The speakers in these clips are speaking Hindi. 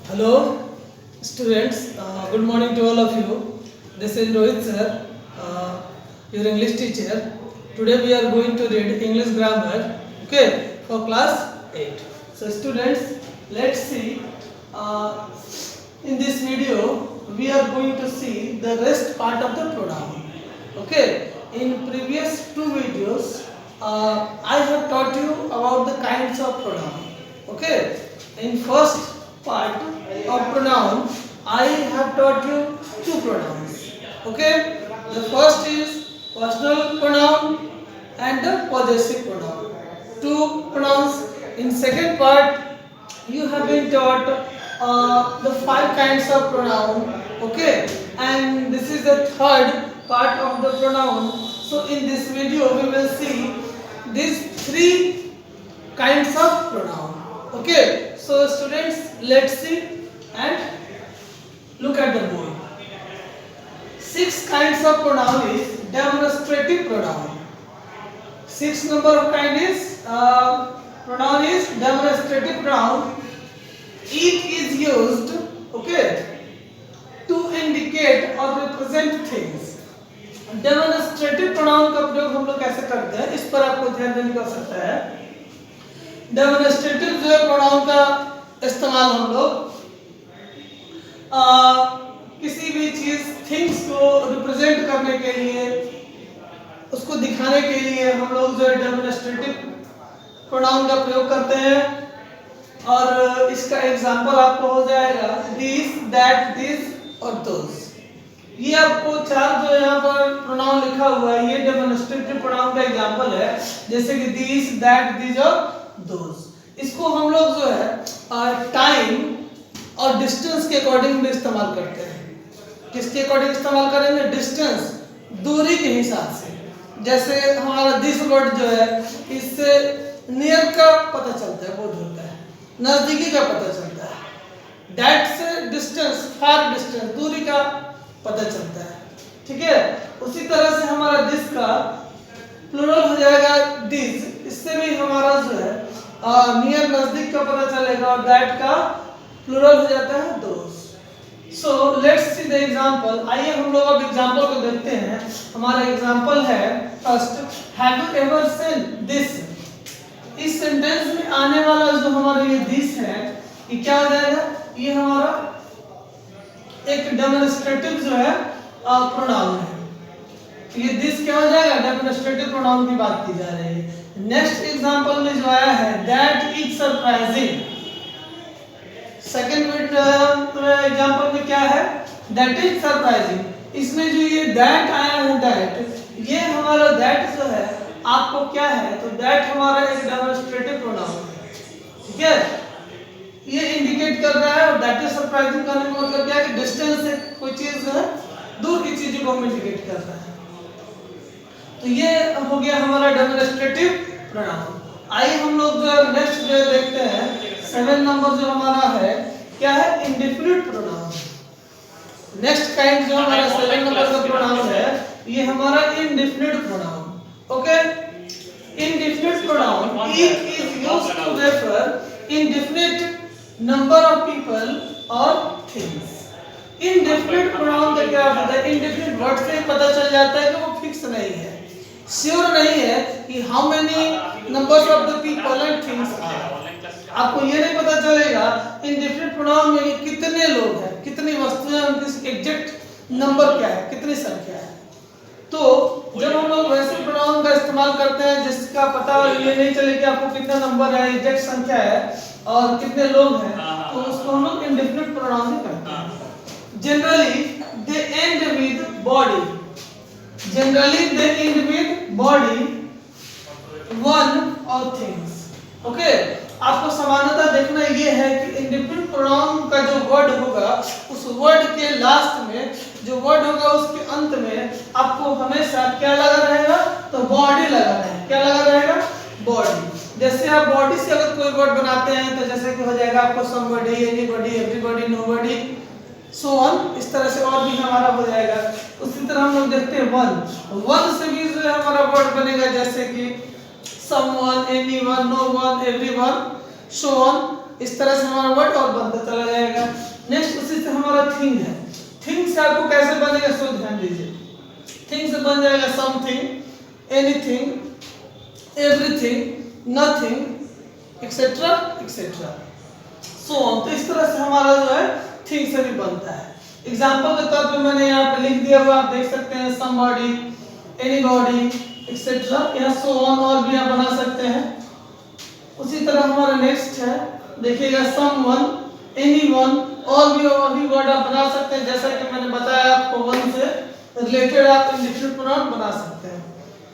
Hello, students. Good morning to all of you. This is Rohit sir, your English teacher. Today we are going to read English grammar. Okay, for class 8. So, students, let's see. In this video, we are going to see the rest part of the pronoun. Okay. In previous two videos, I have taught you about the kinds of pronoun. Okay. In first part of pronoun, I have taught you two pronouns. Okay. The first is personal pronoun and the possessive pronoun. Two pronouns. In second part, you have been taught the 5 kinds of pronoun. Okay. And this is the third part of the pronoun. So in this video, we will see these 3 kinds of pronoun. Okay. So students, let's see and look at the board. 6 kinds of pronoun is demonstrative pronoun. 6 number of kind is pronoun is demonstrative pronoun. It is used, okay, to indicate or represent things. Demonstrative pronoun का प्रयोग हम लोग कैसे करते हैं, इस पर आपको ध्यान देने की आवश्यकता है. डेमोन्स्ट्रेटिव जो है प्रोनाउन का इस्तेमाल हम लोग किसी भी चीज थिंग्स को रिप्रेजेंट करने के लिए, उसको दिखाने के लिए हम लोग जो है डेमोन्स्ट्रेटिव प्रोनाउन का प्रयोग करते हैं. और इसका एग्जांपल आपको हो जाएगा दिस, दैट, दिस और दोस. ये आपको 4 जो यहाँ पर प्रोनाउन लिखा हुआ है, ये डेमोन्स्ट्रेटिव प्रोनाउन का एग्जांपल है. जैसे कि दिस, दैट, दिस और दोस. इसको हम लोग जो है टाइम और डिस्टेंस के अकॉर्डिंग भी इस्तेमाल करते हैं. किसके अकॉर्डिंग इस्तेमाल करेंगे? डिस्टेंस, दूरी के हिसाब से. जैसे हमारा दिस वर्ड जो है, इससे नियर का पता चलता है, बोध होता है, नजदीकी का पता चलता है. दैट से डिस्टेंस, फार डिस्टेंस, दूरी का पता चलता है. ठीक है. उसी तरह से हमारा दिस का प्लूरल हो जाएगा दिस. इससे भी हमारा जो है नियर, नजदीक का पता चलेगा. और दैट का प्लूरल हो जाता है दोस. So let's see the example. आइए हम लोग अब एग्जांपल को देखते हैं. हमारा एग्जांपल है first, have you ever seen this. इस सेंटेंस में आने वाला जो हमारा ये दिस है, ये क्या हो जाएगा? ये हमारा एक डेमोन्स्ट्रेटिव जो है प्रोनाउन है. ये दिस क्या हो जाएगा? डेमोन्स्ट्रेटिव प्रोनाउन की बात की जा रही है. नेक्स्ट एग्जांपल में जो आया है that is surprising. Second example में क्या है? That is surprising. इसमें जो ये दैट आया है, दैट, ये हमारा दैट जो है आपको क्या है? तो दैट हमारा एक डेमोन्स्ट्रेटिव प्रोनाउन है. ठीक है. ये इंडिकेट कर रहा है. और दैट इज सरप्राइजिंग करने का मतलब क्या है कि डिस्टेंस से कोई चीज है, दूर की चीजों को हम इंडिकेट कर रहा है. तो ये हो गया हमारा डेमोन्स्ट्रेटिव प्रोनाउन. आइए हम लोग जो नेक्स्ट जो देखते हैं. 7 नंबर जो हमारा है क्या है? Indefinite pronoun. नेक्स्ट काइंड जो हमारा 7 नंबर का प्रोनाउन है, ये हमारा indefinite pronoun. Okay. Indefinite pronoun, it is used to refer indefinite number of people or things. Indefinite pronoun का क्या होता है? Indefinite वर्ड से पता चल जाता है कि वो फिक्स नहीं है, श्योर नहीं है कि how many numbers of the people and things are. आपको ये नहीं पता चलेगा indefinite pronoun में कितने लोग हैं, कितनी वस्तुएं, उनकी एग्जैक्ट नंबर क्या है, कितनी संख्या है. तो जब हम लोग वैसे प्रोनाउन का इस्तेमाल करते हैं जिसका पता ये नहीं चले कि आपको कितना नंबर है, एग्जैक्ट संख्या है और कितने लोग हैं, तो उसको हम लोग इंडेफिनिट प्रोनाउन करते हैं. Generally they and with body. Generally they and with body, one और थिंग्स. ओके. आपको समानता देखना ये है कि इंडेफिनिट प्रोनाउन का जो वर्ड होगा, उस वर्ड के लास्ट में जो वर्ड होगा, उसके अंत में आपको हमेशा क्या लगा रहेगा? तो बॉडी लगा रहेगा. क्या लगा रहेगा? बॉडी. जैसे आप बॉडी से अगर कोई वर्ड बनाते हैं तो जैसे कि हो जाएगा आपको somebody, anybody, everybody, nobody, so on. इस तरह से और भी हमारा हो जाएगा. उसी तरह हम लोग देखते हैं वन. वन से भी जो हमारा वर्ड बनेगा, जैसे कि someone, anyone, no one, everyone, so on। इस तरह से हमारा वर्ड और बनता चला जाएगा। नेक्स्ट उसी से हमारा थिंग है। थिंग से आपको कैसे बनेगा सो ध्यान दीजिए। थिंग से बन जाएगा something, anything, everything, nothing, etcetera etcetera, so on. तो इस तरह से हमारा जो है थिंग से भी बनता है। एग्जांपल के तौर पे मैंने यहाँ पे लिख दिया हुआ, आप देख सकते हैं somebody, anybody, एक्सेट्रा, यहाँ सो ऑन और भी आप बना सकते हैं। उसी तरह हमारा नेक्स्ट है, देखिएगा someone, anyone, और भी वर्ड आप बना सकते हैं। जैसा कि मैंने बताया आपको, वन से रिलेटेड आप इंडेफिनिट प्रोनाउन बना सकते हैं।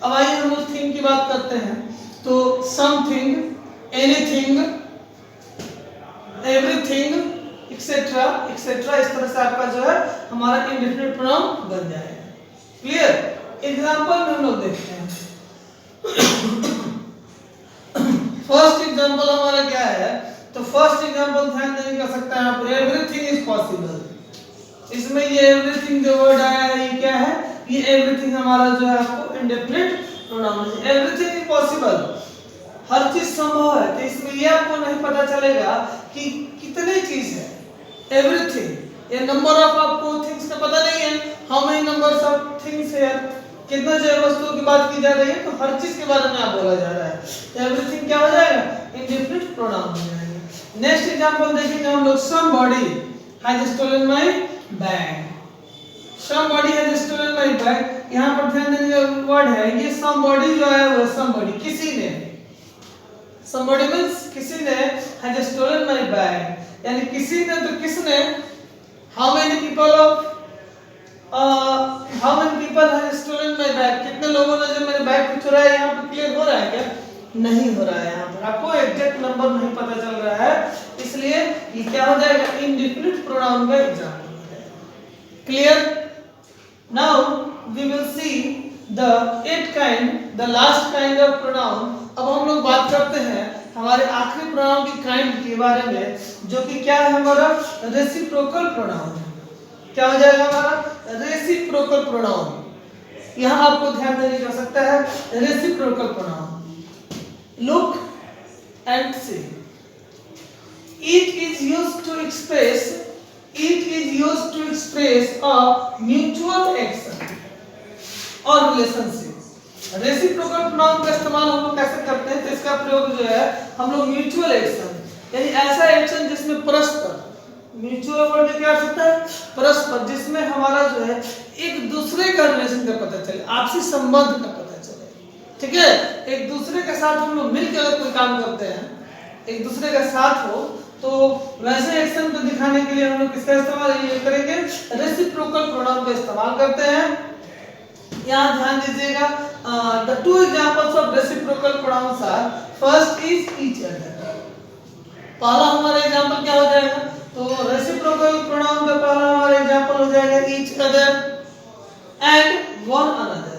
अब आइए हम लोग थिंग की बात करते हैं। तो something, anything, everything, etcetera etcetera, इस तरह से आपका जो है हमारा इंडेफिनिट प्रोनाउन बन जाएगा। क्लियर? एग्जांपल में हम लोग देखते हैं। फर्स्ट एग्जांपल हमारा क्या है? तो फर्स्ट एग्जांपल ध्यान देने का सकता है यहाँ पर, एवरीथिंग इज पॉसिबल। इसमें ये एवरीथिंग जो वर्ड आया है ये क्या है? ये एवरीथिंग हमारा जो है आपको इंडेफिनिट प्रोनाउन है। एवरीथिंग इज पॉसिबल, हर चीज संभव है। तो इसमें ये आपको नहीं पता चलेगा कि कितनी चीज है। एवरीथिंग, ये नंबर ऑफ आपको थिंग्स का पता नहीं है, how many numbers of things है, कितना जो वस्तुओं की बात की जा रही है, तो हर चीज के बारे में आप बोला जा रहा है। तो एवरीथिंग क्या हो जाएगा? इंडेफिनिट प्रोनाउन हो जाएगा। नेक्स्ट एग्जांपल देखेंगे हम लोग, somebody has stolen my bag। somebody has stolen my bag, यहाँ पर ध्यान देने का वर्ड है ये somebody जो है वो somebody, किसी ने, somebody means किसी ने has stolen my bag, यानी किसी ने, तो किसने, how many people have stolen my bag, कितने लोगों ने जो मेरे बैग को चुराया। यहाँ पर क्लियर हो रहा है क्या? नहीं हो रहा है। यहाँ पर आपको एग्जैक्ट नंबर नहीं पता चल रहा है, इसलिए ये क्या हो जाएगा? इंडेफिनिट प्रोनाउन का एग्जांपल हो जाएगा। Clear? Now we will see the eight kind, the last kind of pronoun. अब हम लोग बात करते हैं हमारे आखिरी प्रोनाउन की काइंड के बारे में, जो कि क्या है हमारा? Reciprocal pronoun. क्या हो जाएगा हमारा? Reciprocal pronoun. यहाँ आपको ध्यान देने की आवश्यकता है, reciprocal pronoun. Look and see. It is used to express a mutual action or relationship। Reciprocal pronoun का इस्तेमाल हम लोग कैसे करते हैं? तो इसका प्रयोग जो है हम लोग म्यूचुअल एक्शन, यानी ऐसा एक्शन जिसमें परस्पर, म्यूचुअल वर्ड क्या हो सकता है? परस्पर, जिसमें हमारा जो है एक दूसरे का रिलेशन का पता चले, आपसी संबंध का पता चले। ठीक है? एक दूसरे के साथ हम लोग मिलकर अगर कोई काम करते हैं, एक दूसरे का साथ हो, तो वैसे एक्शन को दिखाने के लिए हम लोग किसका इस्तेमाल ये करेंगे? रेसिप्रोकल प्रोनाउन का इस्तेमाल करते हैं। यहाँ ध्यान दीजिएगा, the two examples of reciprocal pronouns are, first is each other. पहला हमारा एग्जांपल क्या हो जाएगा? तो रेसिप्रोकल प्रोनाउन का पहला हमारा एग्जांपल हो जाएगा each other and one another.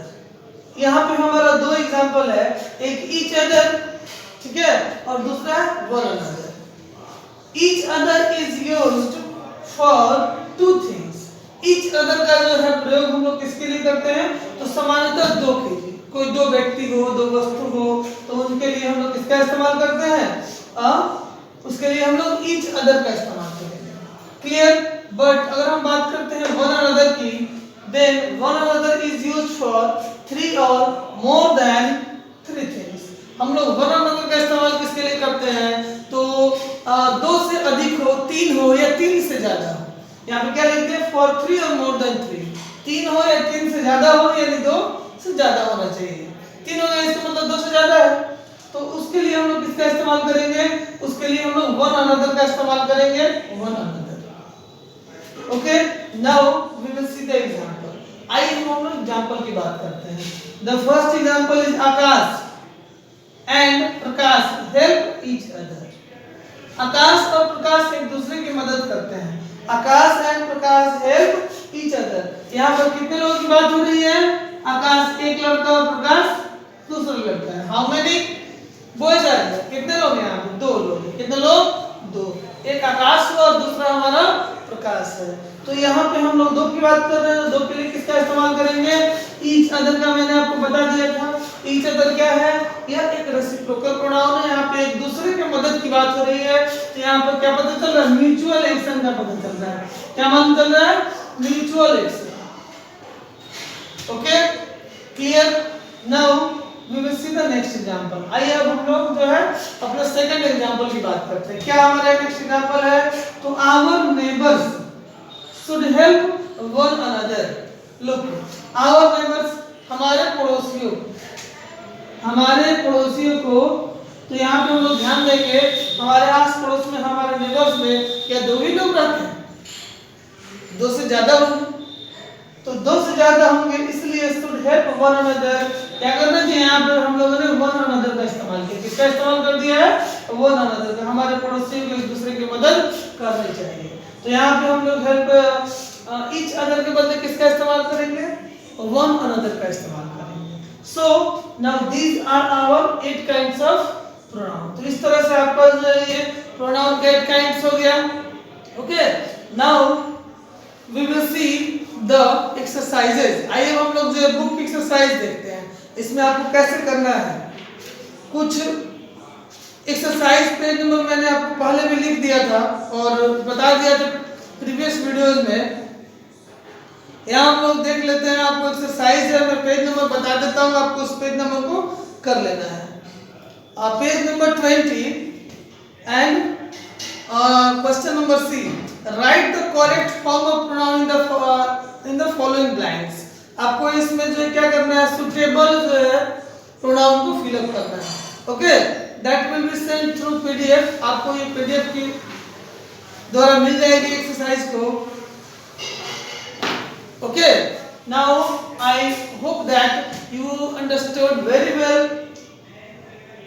यहाँ पे हमारा दो एग्जांपल है, एक ईच अदर, ठीक है, और दूसरा one another. Each other is used for two things. Each other का जो है प्रयोग हम लोग किसके लिए करते हैं? तो सामान्यतः दो के लिए, कोई दो व्यक्ति हो, दो वस्तु हो, तो उनके लिए हम लोग किसका इस्तेमाल करते हैं? उसके लिए हम लोग ईच अदर का इस्तेमाल करेंगे। क्लियर? बट अगर हम बात करते हैं वन अनदर की, then one another is used for three or more than three things। हम लोग वन अनदर का इस्तेमाल किसके लिए करते हैं? तो दो से अधिक हो, तीन हो या तीन से ज्यादा हो। यहाँ पे क्या लिखते हैं? for three or more than three, तीन हो या तीन से ज्यादा हो, यानी दो से ज्यादा होना चाहिए। तीन होगा इसका मतलब दो से ज्यादा है, तो उसके लिए हम लोग किसका इस्तेमाल करेंगे? उसके लिए हम लोग वन अनदर का इस्तेमाल करेंगे, one another. Okay, now we will see the example. आइए हम लोग एग्जांपल की बात करते हैं। The first example is Akash and Prakash help each other. Akash और प्रकाश एक दूसरे की मदद करते हैं। Akash and Prakash help each other. यहाँ पर कितने लोगों की बात हो रही है? आकाश एक लड़का और प्रकाश दूसरा लड़का है। How many boys are there? कितने लोग हैं यहाँ पे? दो लोग। कितने लोग? दो। एक आकाश हुआ और दूसरा हमारा प्रकाश है। तो यहाँ पे हम लोग दो की बात कर रहे हैं, दो के लिए किसका इस्तेमाल करेंगे? ईच अदर का मैंने आपको बता दिया था। ईच अदर क्या है, यह एक रेसिप्रोकल प्रोनाउन है। यहाँ पे एक दूसरे के मदद की बात हो रही है, तो यहाँ पर क्या पता चल रहा है, म्यूचुअल एक्शन का पता चल रहा है। क्या मान चल रहा है, mutual action. Okay clear. Now we will see the next example. आइए अब हम लोग जो है अपना सेकंड एग्जांपल की बात करते हैं। क्या हमारा नेक्स्ट एग्जांपल है, तो our neighbours should help one another. Look, our neighbours, हमारे पड़ोसियों, हमारे पड़ोसियों को, तो यहाँ पे हम लोग ध्यान देंगे हमारे आस पड़ोस में, हमारे नेबर्स में क्या दो ही लोग रहते हैं, दो से ज्यादा होंगे, तो दो से ज्यादा होंगे, इसलिए शुड हेल्प वन अनदर। क्या करना चाहिए, यहाँ पर हम लोगों ने वन अनदर का इस्तेमाल किया। किसका इस्तेमाल कर दिया है, वन अनदर का। हमारे पड़ोसियों को एक दूसरे की मदद करनी चाहिए। तो यहाँ पे हम लोग हेल्प ईच अदर के बदले किसका इस्तेमाल करेंगे, वन अनदर का इस्तेमाल करेंगे। So now these are our 8 kinds of pronoun. तो इस तरह से आपका जो ये प्रोनाउन के 8 काइंड्स हो गया। Okay now we will see the exercises. आइए हम लोग जो बुक एक्सरसाइज देखते हैं, इसमें आपको कैसे करना है। कुछ एक्सरसाइज पेज नंबर मैंने आपको पहले भी लिख दिया था और बता दिया था प्रीवियस वीडियोस में। यहाँ हम लोग देख लेते हैं, आपको एक्सरसाइज है, मैं पेज नंबर बता देता हूँ, आपको उस पेज नंबर को कर लेना है। Page number 20 and question number C, right the correct form of pronoun in the following blanks. आपको इसमें जो क्या करना है, सुटेबल जो है प्रोनाउन को फिल अप करना है। Okay that will be send through PDF. आपको ये पीडीएफ की द्वारा मिल जाएगी एक्सरसाइज को। Okay now I hope that you understood very well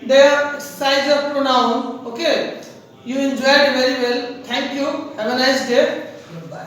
the exercise of pronoun. Okay, you enjoyed very well. Thank you. Have a nice day. Goodbye.